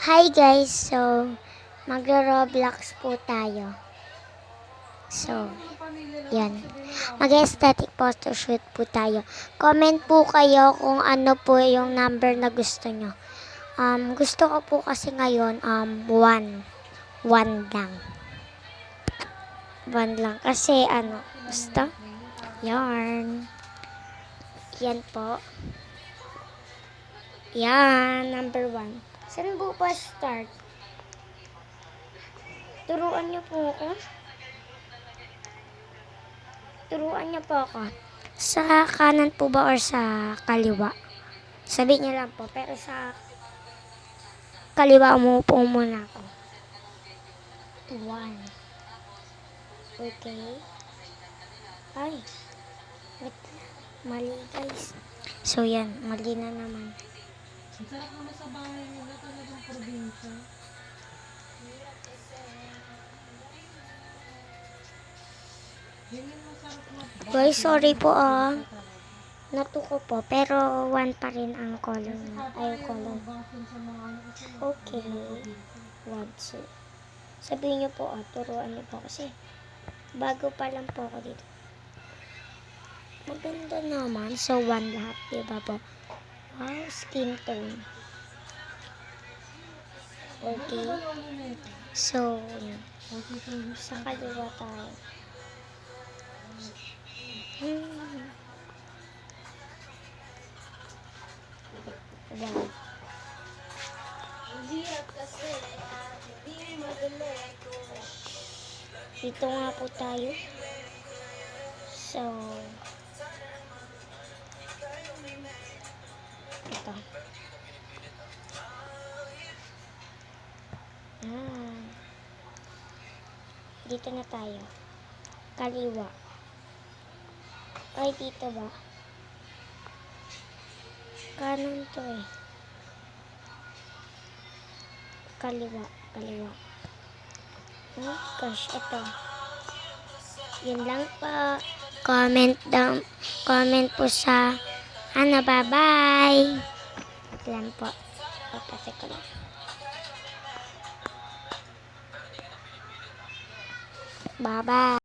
Hi guys, so magro-Roblox po tayo. So, yan. Mag-aesthetic photo shoot po tayo. Comment po kayo kung ano po yung number na gusto nyo. Gusto ko po kasi ngayon, 1. 1 lang. 1 lang. Kasi gusto? Yarn. Yan po. Yan, number 1. Saan po pa start? Turuan niyo po ako. Turuan niyo po ako. Sa kanan po ba or sa kaliwa? Sabihin niyo lang po. Pero sa kaliwa mo po muna ako. 1. Okay. Ay. Wait. Mali guys. So yan. Mali na naman. Ang sarap naman sa bahay nila, talagang probinsya. Yan yung masarap na. Guys, sorry po natuko po. Pero 1 pa rin ang color na. Ay, color. Okay. 1, 2. Sabihin niyo po, turuan niyo po kasi bago pa lang po ako dito. Maganda naman. So, 1 lahat. Diba po? Wow, skin tone. Okay. So, yan. Sa kaliwa tayo. Wow. Dito nga po tayo. So, ito. Dito na tayo. Kaliwa. Ay, dito ba? Kanan to eh. Kaliwa. Oh gosh, ito. Yun lang po. Comment po sa bye-bye. Yan po. Papasok ko lang. Bye-bye.